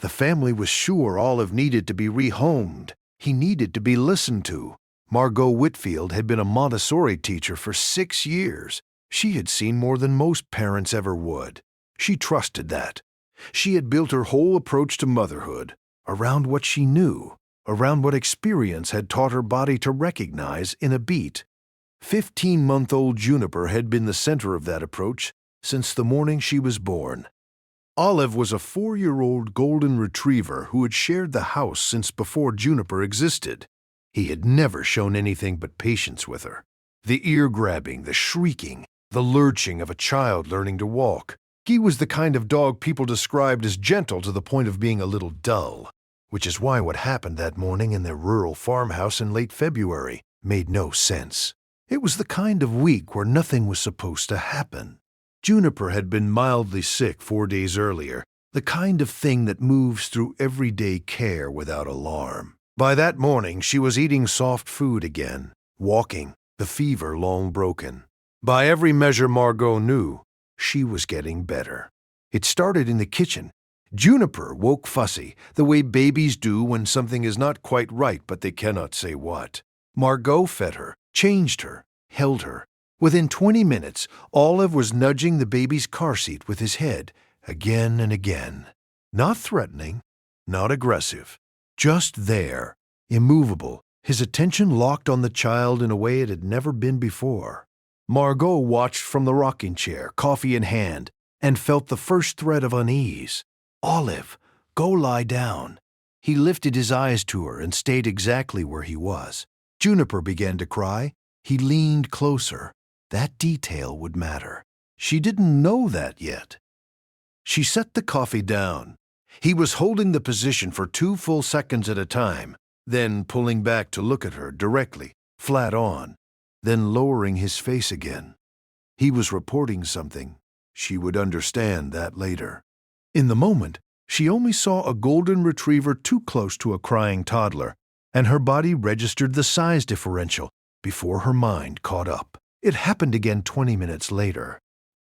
The family was sure Olive needed to be rehomed. He needed to be listened to. Margaux Whitfield had been a Montessori teacher for 6 years. She had seen more than most parents ever would. She trusted that. She had built her whole approach to motherhood around what she knew, around what experience had taught her body to recognize in a beat. 15-month-old Juniper had been the center of that approach since the morning she was born. Olive was a 4-year-old golden retriever who had shared the house since before Juniper existed. He had never shown anything but patience with her. The ear-grabbing, the shrieking, the lurching of a child learning to walk. He was the kind of dog people described as gentle to the point of being a little dull, which is why what happened that morning in their rural farmhouse in late February made no sense. It was the kind of week where nothing was supposed to happen. Juniper had been mildly sick 4 days earlier, the kind of thing that moves through everyday care without alarm. By that morning, she was eating soft food again, walking, the fever long broken. By every measure Margaux knew, she was getting better. It started in the kitchen. Juniper woke fussy, the way babies do when something is not quite right but they cannot say what. Margaux fed her, changed her, held her. Within 20 minutes, Olive was nudging the baby's car seat with his head, again and again. Not threatening, not aggressive, just there, immovable, his attention locked on the child in a way it had never been before. Margaux watched from the rocking chair, coffee in hand, and felt the first thread of unease. "Olive, go lie down." He lifted his eyes to her and stayed exactly where he was. Juniper began to cry. He leaned closer. That detail would matter. She didn't know that yet. She set the coffee down. He was holding the position for 2 full seconds at a time, then pulling back to look at her directly, flat on, then lowering his face again. He was reporting something. She would understand that later. In the moment, she only saw a golden retriever too close to a crying toddler, and her body registered the size differential before her mind caught up. It happened again 20 minutes later.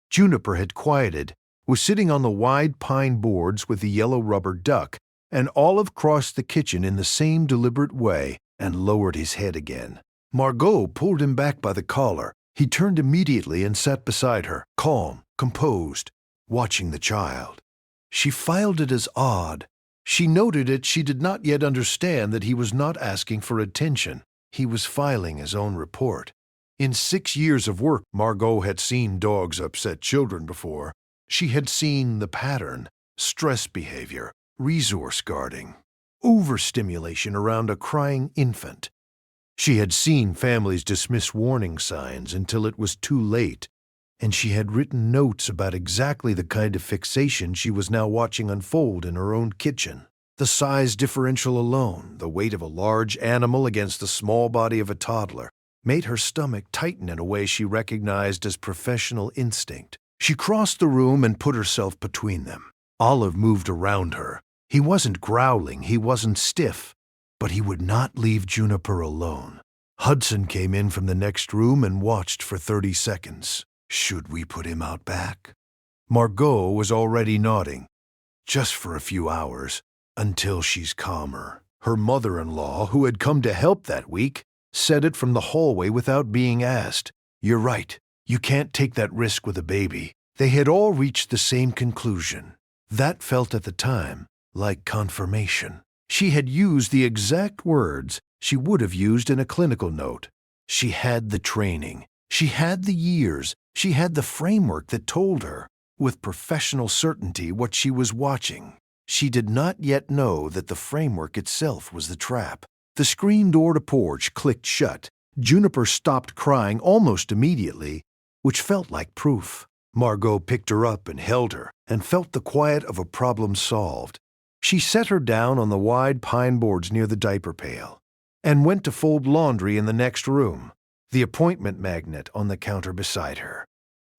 Juniper had quieted, was sitting on the wide pine boards with the yellow rubber duck, and Olive crossed the kitchen in the same deliberate way and lowered his head again. Margaux pulled him back by the collar. He turned immediately and sat beside her, calm, composed, watching the child. She filed it as odd. She noted it. She did not yet understand that he was not asking for attention. He was filing his own report. In 6 years of work, Margaux had seen dogs upset children before. She had seen the pattern: stress behavior, resource guarding, overstimulation around a crying infant. She had seen families dismiss warning signs until it was too late, and she had written notes about exactly the kind of fixation she was now watching unfold in her own kitchen. The size differential alone, the weight of a large animal against the small body of a toddler, made her stomach tighten in a way she recognized as professional instinct. She crossed the room and put herself between them. Olive moved around her. He wasn't growling, he wasn't stiff, but he would not leave Juniper alone. Hudson came in from the next room and watched for 30 seconds. "Should we put him out back?" Margaux was already nodding. "Just for a few hours, until she's calmer." Her mother-in-law, who had come to help that week, said it from the hallway without being asked. "You're right. You can't take that risk with a baby." They had all reached the same conclusion. That felt at the time like confirmation. She had used the exact words she would have used in a clinical note. She had the training. She had the years. She had the framework that told her, with professional certainty, what she was watching. She did not yet know that the framework itself was the trap. The screen door to porch clicked shut. Juniper stopped crying almost immediately, which felt like proof. Margaux picked her up and held her, and felt the quiet of a problem solved. She set her down on the wide pine boards near the diaper pail, and went to fold laundry in the next room, the appointment magnet on the counter beside her.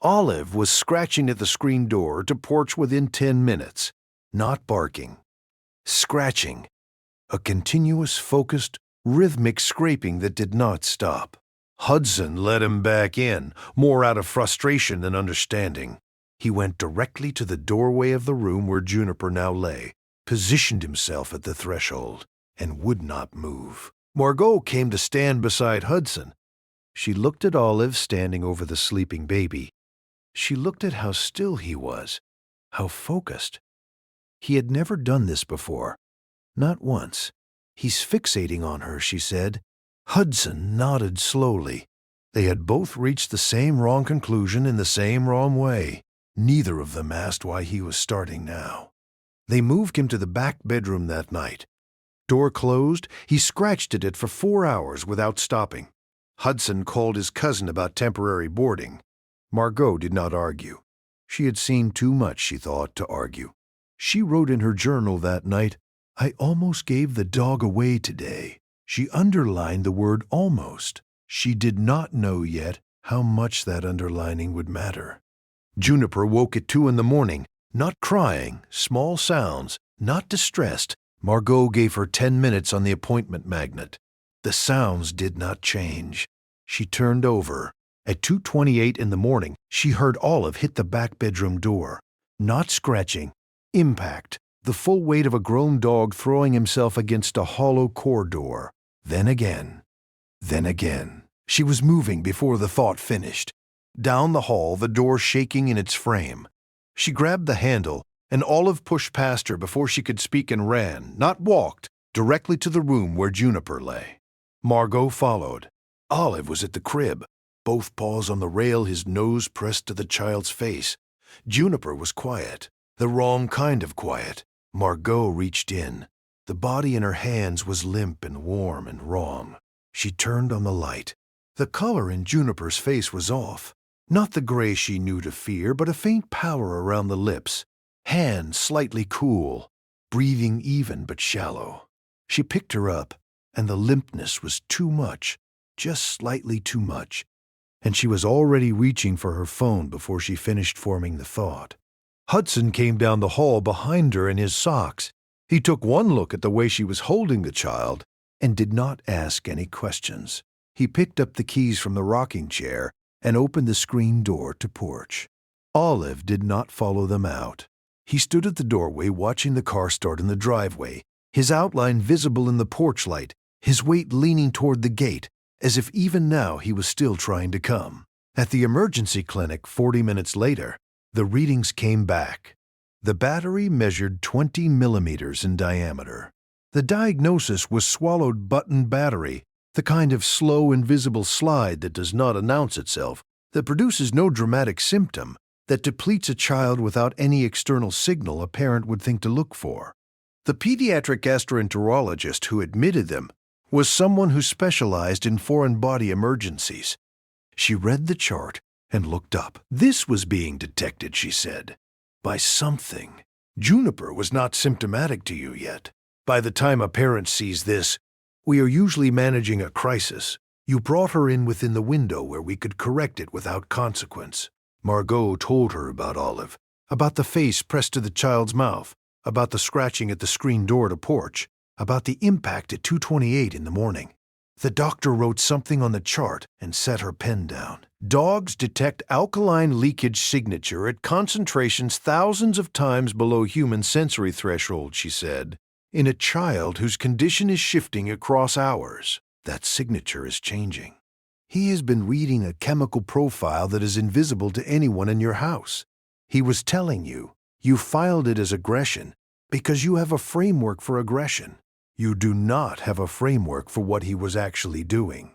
Olive was scratching at the screen door to porch within 10 minutes, not barking. Scratching. A continuous, focused, rhythmic scraping that did not stop. Hudson let him back in, more out of frustration than understanding. He went directly to the doorway of the room where Juniper now lay, positioned himself at the threshold, and would not move. Margaux came to stand beside Hudson. She looked at Olive standing over the sleeping baby. She looked at how still he was, how focused. He had never done this before, not once. "He's fixating on her," she said. Hudson nodded slowly. They had both reached the same wrong conclusion in the same wrong way. Neither of them asked why he was starting now. They moved him to the back bedroom that night. Door closed, he scratched at it for 4 hours without stopping. Hudson called his cousin about temporary boarding. Margaux did not argue. She had seen too much, she thought, to argue. She wrote in her journal that night, "I almost gave the dog away today." She underlined the word almost. She did not know yet how much that underlining would matter. Juniper woke at 2 in the morning, not crying, small sounds, not distressed. Margaux gave her 10 minutes on the appointment magnet. The sounds did not change. She turned over. At 2:28 in the morning, she heard Olive hit the back bedroom door. Not scratching. Impact. The full weight of a grown dog throwing himself against a hollow core door. Then again. Then again. She was moving before the thought finished. Down the hall, the door shaking in its frame. She grabbed the handle, and Olive pushed past her before she could speak and ran, not walked, directly to the room where Juniper lay. Margaux followed. Olive was at the crib, both paws on the rail, his nose pressed to the child's face. Juniper was quiet, the wrong kind of quiet. Margaux reached in. The body in her hands was limp and warm and wrong. She turned on the light. The color in Juniper's face was off. Not the gray she knew to fear, but a faint pallor around the lips. Hands slightly cool, breathing even but shallow. She picked her up, and the limpness was too much, just slightly too much, and she was already reaching for her phone before she finished forming the thought. Hudson came down the hall behind her in his socks. He took one look at the way she was holding the child and did not ask any questions. He picked up the keys from the rocking chair and opened the screen door to porch. Olive did not follow them out. He stood at the doorway watching the car start in the driveway, his outline visible in the porch light, his weight leaning toward the gate, as if even now he was still trying to come. At the emergency clinic 40 minutes later, the readings came back. The battery measured 20 millimeters in diameter. The diagnosis was swallowed button battery, the kind of slow, invisible slide that does not announce itself, that produces no dramatic symptom, that depletes a child without any external signal a parent would think to look for. The pediatric gastroenterologist who admitted them was someone who specialized in foreign body emergencies. She read the chart and looked up. This was being detected, she said, by something. Juniper was not symptomatic to you yet. By the time a parent sees this, we are usually managing a crisis. You brought her in within the window where we could correct it without consequence. Margaux told her about Olive, about the face pressed to the child's mouth, about the scratching at the screen door to porch, about the impact at 2:28 in the morning. The doctor wrote something on the chart and set her pen down. Dogs detect alkaline leakage signature at concentrations thousands of times below human sensory threshold, she said. In a child whose condition is shifting across hours, that signature is changing. He has been reading a chemical profile that is invisible to anyone in your house. He was telling you, you filed it as aggression because you have a framework for aggression. You do not have a framework for what he was actually doing.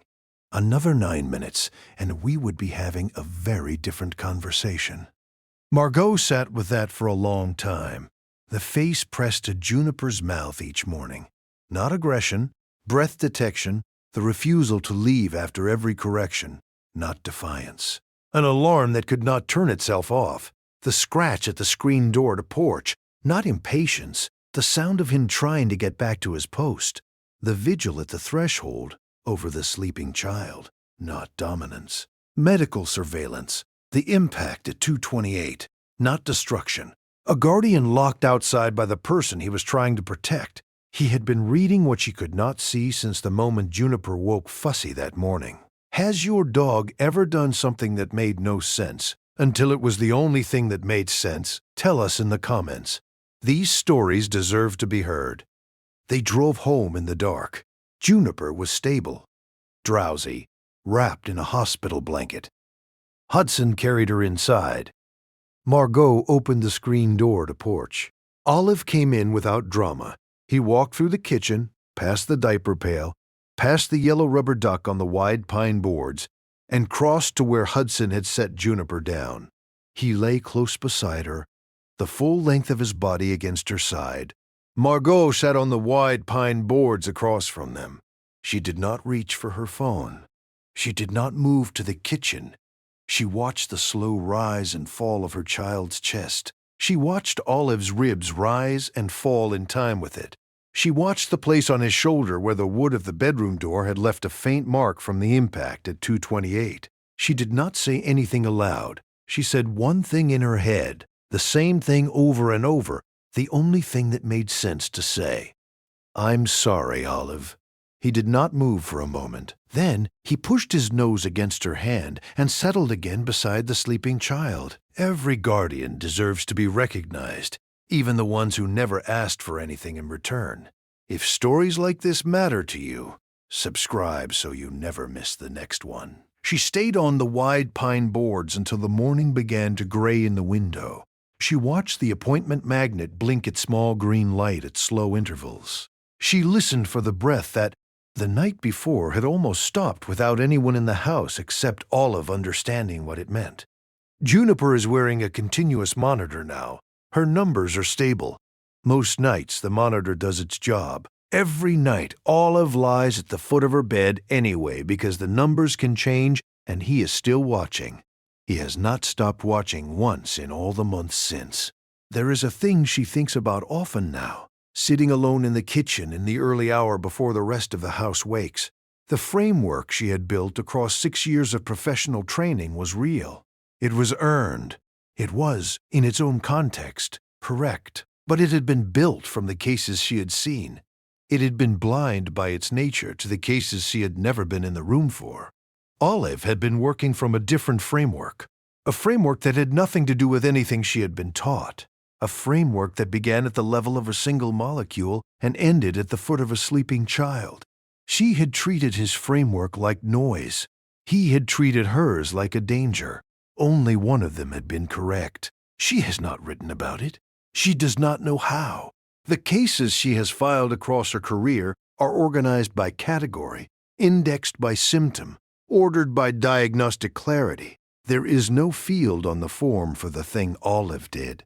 Another 9 minutes, and we would be having a very different conversation. Margaux sat with that for a long time, the face pressed to Juniper's mouth each morning. Not aggression, breath detection, the refusal to leave after every correction, not defiance. An alarm that could not turn itself off, the scratch at the screen door to porch, not impatience, the sound of him trying to get back to his post, the vigil at the threshold over the sleeping child, not dominance. Medical surveillance, the impact at 2:28, not destruction. A guardian locked outside by the person he was trying to protect. He had been reading what she could not see since the moment Juniper woke fussy that morning. Has your dog ever done something that made no sense until it was the only thing that made sense? Tell us in the comments. These stories deserve to be heard. They drove home in the dark. Juniper was stable, drowsy, wrapped in a hospital blanket. Hudson carried her inside. Margaux opened the screen door to porch. Olive came in without drama. He walked through the kitchen, past the diaper pail, past the yellow rubber duck on the wide pine boards, and crossed to where Hudson had set Juniper down. He lay close beside her, the full length of his body against her side. Margaux sat on the wide pine boards across from them. She did not reach for her phone. She did not move to the kitchen. She watched the slow rise and fall of her child's chest. She watched Olive's ribs rise and fall in time with it. She watched the place on his shoulder where the wood of the bedroom door had left a faint mark from the impact at 2:28. She did not say anything aloud. She said one thing in her head, the same thing over and over, the only thing that made sense to say. "I'm sorry, Olive." He did not move for a moment. Then he pushed his nose against her hand and settled again beside the sleeping child. Every guardian deserves to be recognized, even the ones who never asked for anything in return. If stories like this matter to you, subscribe so you never miss the next one. She stayed on the wide pine boards until the morning began to gray in the window. She watched the appointment magnet blink its small green light at slow intervals. She listened for the breath that, the night before, had almost stopped without anyone in the house except Olive understanding what it meant. Juniper is wearing a continuous monitor now. Her numbers are stable. Most nights the monitor does its job. Every night Olive lies at the foot of her bed anyway because the numbers can change and he is still watching. He has not stopped watching once in all the months since. There is a thing she thinks about often now. Sitting alone in the kitchen in the early hour before the rest of the house wakes. The framework she had built across 6 years of professional training was real. It was earned. It was, in its own context, correct. But it had been built from the cases she had seen. It had been blind by its nature to the cases she had never been in the room for. Olive had been working from a different framework. A framework that had nothing to do with anything she had been taught. A framework that began at the level of a single molecule and ended at the foot of a sleeping child. She had treated his framework like noise. He had treated hers like a danger. Only one of them had been correct. She has not written about it. She does not know how. The cases she has filed across her career are organized by category, indexed by symptom, ordered by diagnostic clarity. There is no field on the form for the thing Olive did.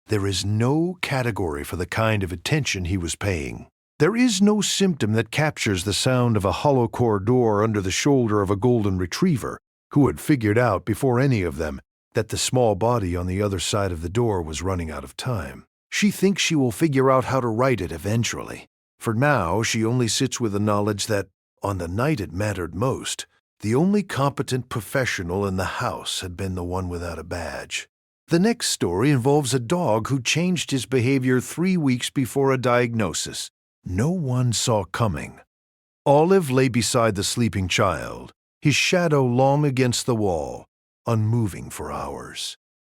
There is no category for the kind of attention he was paying. There is no symptom that captures the sound of a hollow core door under the shoulder of a golden retriever, who had figured out before any of them that the small body on the other side of the door was running out of time. She thinks she will figure out how to write it eventually. For now, she only sits with the knowledge that, on the night it mattered most, the only competent professional in the house had been the one without a badge. The next story involves a dog who changed his behavior 3 weeks before a diagnosis. No one saw coming. Olive lay beside the sleeping child, his shadow long against the wall, unmoving for hours.